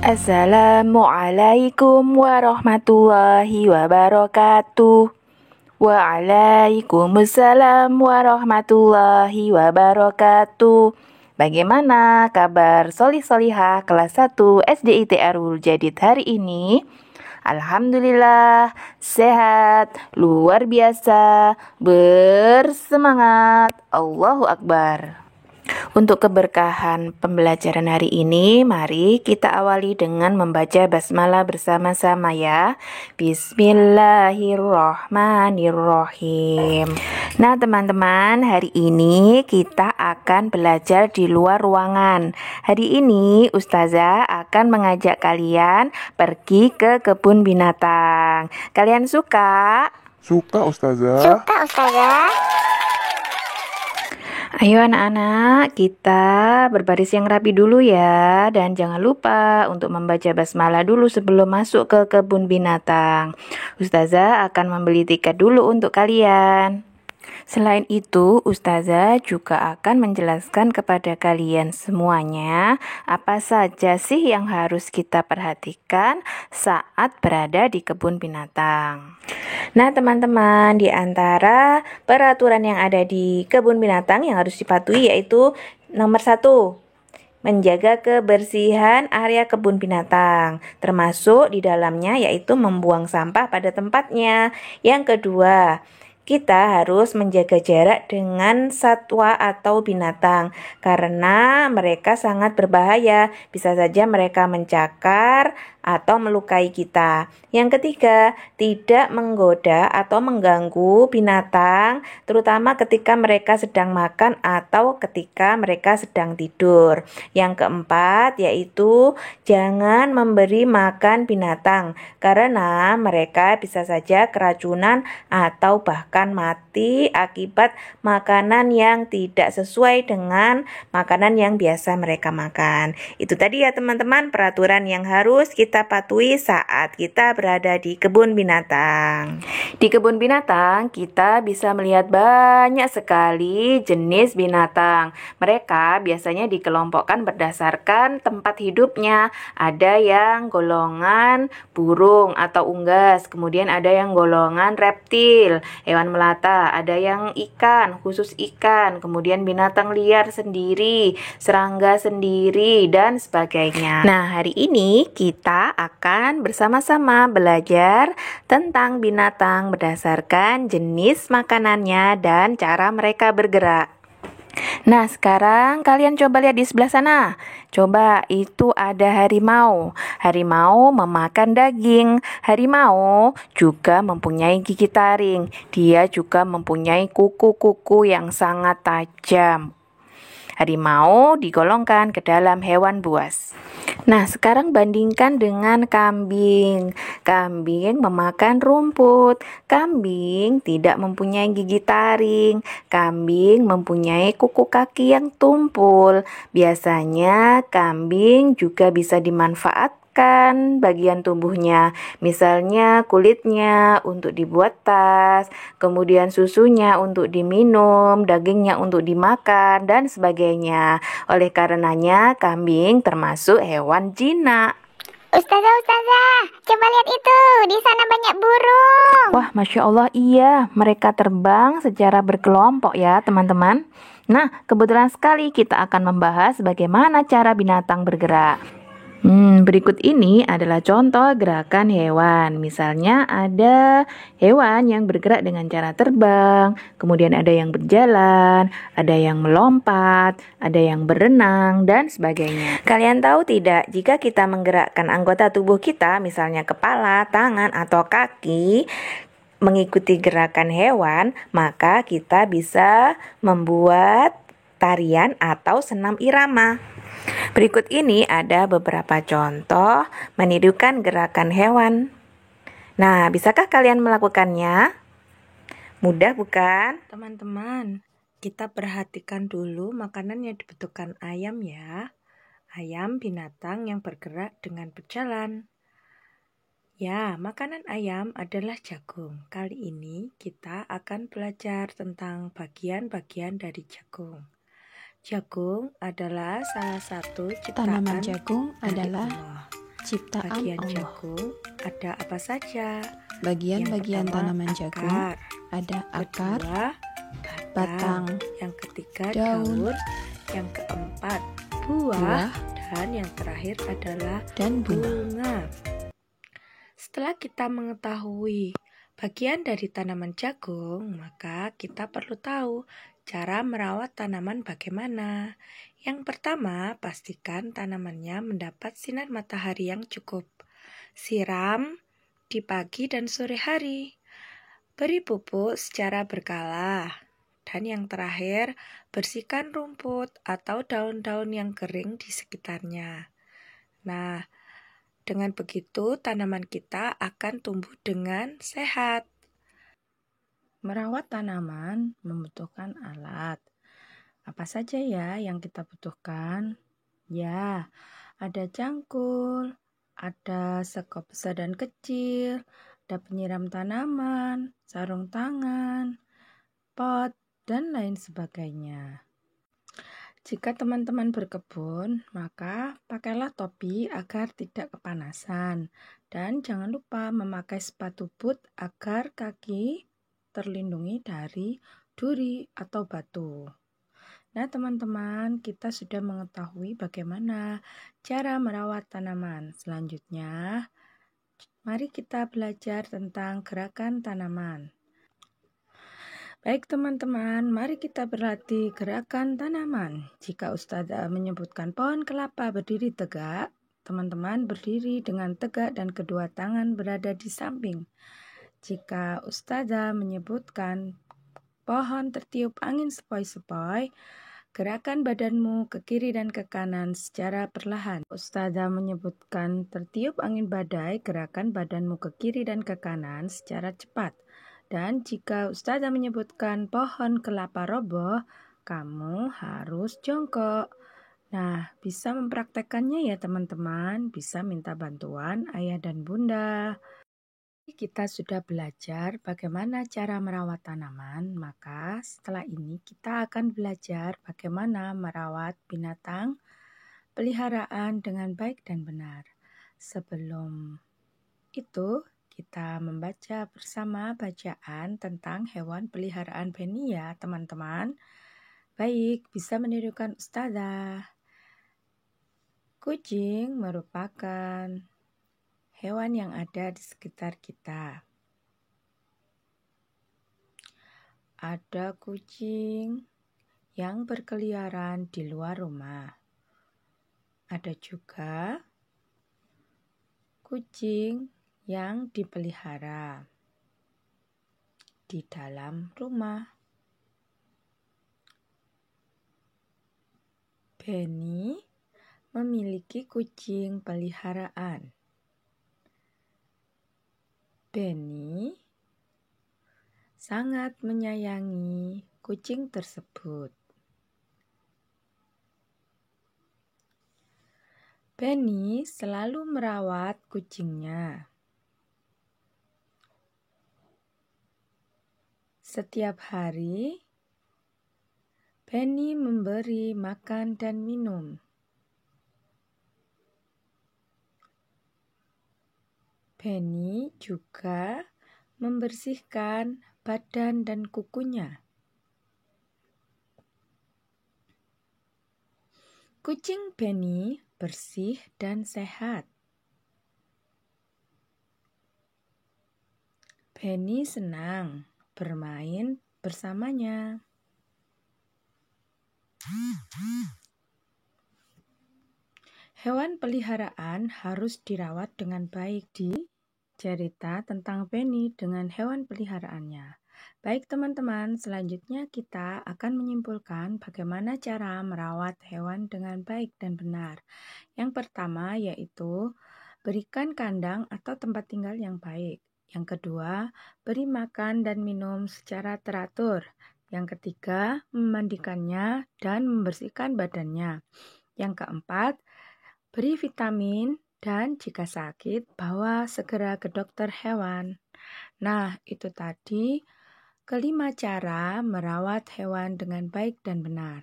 Assalamualaikum warahmatullahi wabarakatuh. Waalaikumsalam warahmatullahi wabarakatuh. Bagaimana kabar solih-solihah kelas 1 SDIT Arul Jadid hari ini? Alhamdulillah, sehat, luar biasa, bersemangat, Allahu Akbar. Untuk keberkahan pembelajaran hari ini, mari kita awali dengan membaca basmalah bersama-sama ya. Bismillahirrohmanirrohim. Nah teman-teman, hari ini kita akan belajar di luar ruangan. Hari ini Ustazah akan mengajak kalian pergi ke kebun binatang. Kalian suka? Suka Ustazah. Suka Ustazah. Ayo anak-anak, kita berbaris yang rapi dulu ya. Dan jangan lupa untuk membaca basmalah dulu sebelum masuk ke kebun binatang. Ustazah akan membeli tiket dulu untuk kalian. Selain itu, Ustazah juga akan menjelaskan kepada kalian semuanya apa saja sih yang harus kita perhatikan saat berada di kebun binatang. Nah teman-teman, di antara peraturan yang ada di kebun binatang yang harus dipatuhi yaitu nomor 1, menjaga kebersihan area kebun binatang, termasuk di dalamnya yaitu membuang sampah pada tempatnya. Yang kedua, kita harus menjaga jarak dengan satwa atau binatang karena mereka sangat berbahaya. Bisa saja mereka mencakar atau melukai kita. Yang ketiga, tidak menggoda atau mengganggu binatang, terutama ketika mereka sedang makan atau ketika mereka sedang tidur. Yang keempat, yaitu jangan memberi makan binatang karena mereka bisa saja keracunan atau bahkan mati akibat makanan yang tidak sesuai dengan makanan yang biasa mereka makan. Itu tadi ya teman-teman peraturan yang harus kita patuhi saat kita berada di kebun binatang. Di kebun binatang kita bisa melihat banyak sekali jenis binatang. Mereka biasanya dikelompokkan berdasarkan tempat hidupnya. Ada yang golongan burung atau unggas, kemudian ada yang golongan reptil, hewan melata, ada yang ikan, khusus ikan, kemudian binatang liar sendiri, serangga sendiri, dan sebagainya. Nah, hari ini kita akan bersama-sama belajar tentang binatang berdasarkan jenis makanannya dan cara mereka bergerak. Nah, sekarang kalian coba lihat di sebelah sana. Coba, itu ada harimau. Harimau memakan daging. Harimau juga mempunyai gigi taring. Dia juga mempunyai kuku-kuku yang sangat tajam. Harimau digolongkan ke dalam hewan buas. Nah, sekarang bandingkan dengan kambing. Kambing memakan rumput. Kambing tidak mempunyai gigi taring. Kambing mempunyai kuku kaki yang tumpul. Biasanya kambing juga bisa dimanfaatkan bagian tubuhnya, misalnya kulitnya untuk dibuat tas, kemudian susunya untuk diminum, dagingnya untuk dimakan, dan sebagainya. Oleh karenanya kambing termasuk hewan jinak. Ustazah, coba lihat itu, di sana banyak burung. Wah, Masya Allah, iya, mereka terbang secara berkelompok ya teman-teman. Nah, kebetulan sekali kita akan membahas bagaimana cara binatang bergerak. Berikut ini adalah contoh gerakan hewan. Misalnya ada hewan yang bergerak dengan cara terbang, kemudian ada yang berjalan, ada yang melompat, ada yang berenang, dan sebagainya. Kalian tahu tidak, jika kita menggerakkan anggota tubuh kita, misalnya kepala, tangan, atau kaki, mengikuti gerakan hewan, maka kita bisa membuat tarian atau senam irama. Berikut ini ada beberapa contoh menirukan gerakan hewan. Nah, bisakah kalian melakukannya? Mudah bukan? Teman-teman, kita perhatikan dulu makanan yang dibutuhkan ayam ya. Ayam binatang yang bergerak dengan berjalan. Ya, makanan ayam adalah jagung. Kali ini kita akan belajar tentang bagian-bagian dari jagung. Jagung adalah salah satu ciptaan Tanaman jagung dari adalah Allah. Ciptaan Bagian Allah. jagung ada apa saja? Bagian-bagian Yang pertama, tanaman jagung akar. ada akar, Kedua, batang, yang ketiga daun, daun, yang keempat buah, buah, dan yang terakhir adalah dan bunga. bunga. Setelah kita mengetahui bagian dari tanaman jagung, maka kita perlu tahu cara merawat tanaman bagaimana. Yang pertama, pastikan tanamannya mendapat sinar matahari yang cukup. Siram di pagi dan sore hari. Beri pupuk secara berkala. Dan yang terakhir, bersihkan rumput atau daun-daun yang kering di sekitarnya. Nah, dengan begitu tanaman kita akan tumbuh dengan sehat. Merawat tanaman membutuhkan alat. Apa saja ya yang kita butuhkan? Ya, ada cangkul, ada sekop besar dan kecil, ada penyiram tanaman, sarung tangan, pot, dan lain sebagainya. Jika teman-teman berkebun, maka pakailah topi agar tidak kepanasan. Dan jangan lupa memakai sepatu boot agar kaki terlindungi dari duri atau batu. Nah, teman-teman, kita sudah mengetahui bagaimana cara merawat tanaman. Selanjutnya, mari kita belajar tentang gerakan tanaman. Baik teman-teman, mari kita berlatih gerakan tanaman. Jika Ustazah menyebutkan pohon kelapa berdiri tegak, teman-teman berdiri dengan tegak dan kedua tangan berada di samping. Jika Ustazah menyebutkan pohon tertiup angin sepoi-sepoi, gerakan badanmu ke kiri dan ke kanan secara perlahan. Ustazah menyebutkan tertiup angin badai, gerakan badanmu ke kiri dan ke kanan secara cepat. Dan jika Ustazah menyebutkan pohon kelapa roboh, kamu harus jongkok. Nah, bisa mempraktekannya ya teman-teman, bisa minta bantuan ayah dan bunda. Kita sudah belajar bagaimana cara merawat tanaman, maka setelah ini kita akan belajar bagaimana merawat binatang peliharaan dengan baik dan benar. Sebelum itu, kita membaca bersama bacaan tentang hewan peliharaan Beni ya teman-teman. Baik, bisa menirukan Ustazah. Kucing merupakan hewan yang ada di sekitar kita. Ada kucing yang berkeliaran di luar rumah. Ada juga kucing yang dipelihara di dalam rumah. Beni memiliki kucing peliharaan. Beni sangat menyayangi kucing tersebut. Beni selalu merawat kucingnya. Setiap hari, Beni memberi makan dan minum. Beni juga membersihkan badan dan kukunya. Kucing Beni bersih dan sehat. Beni senang bermain bersamanya. Hewan peliharaan harus dirawat dengan baik. Di cerita tentang Beni dengan hewan peliharaannya. Baik teman-teman, selanjutnya kita akan menyimpulkan bagaimana cara merawat hewan dengan baik dan benar. Yang pertama yaitu berikan kandang atau tempat tinggal yang baik. Yang kedua, beri makan dan minum secara teratur. Yang ketiga, memandikannya dan membersihkan badannya. Yang keempat, beri vitamin dan jika sakit, bawa segera ke dokter hewan. Nah, itu tadi kelima cara merawat hewan dengan baik dan benar.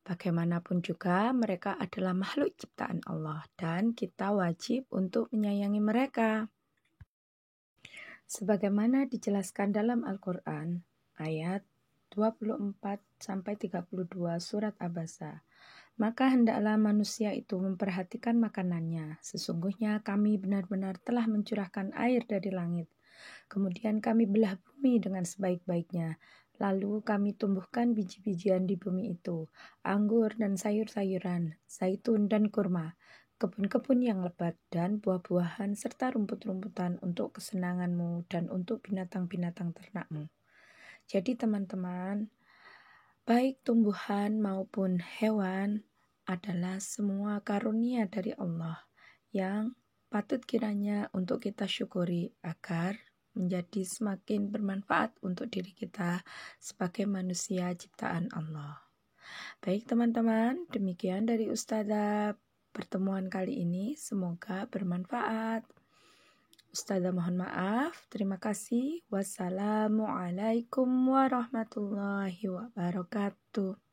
Bagaimanapun juga mereka adalah makhluk ciptaan Allah dan kita wajib untuk menyayangi mereka. Sebagaimana dijelaskan dalam Al-Quran, ayat 24-32 surat Abasa. Maka hendaklah manusia itu memperhatikan makanannya. Sesungguhnya kami benar-benar telah mencurahkan air dari langit. Kemudian kami belah bumi dengan sebaik-baiknya. Lalu kami tumbuhkan biji-bijian di bumi itu, anggur dan sayur-sayuran, zaitun dan kurma, kebun-kebun yang lebat dan buah-buahan serta rumput-rumputan untuk kesenanganmu dan untuk binatang-binatang ternakmu. Jadi teman-teman, baik tumbuhan maupun hewan adalah semua karunia dari Allah yang patut kiranya untuk kita syukuri agar menjadi semakin bermanfaat untuk diri kita sebagai manusia ciptaan Allah. Baik teman-teman, demikian dari Ustazah pertemuan kali ini, semoga bermanfaat. Ustazah mohon maaf, terima kasih. Wassalamualaikum warahmatullahi wabarakatuh.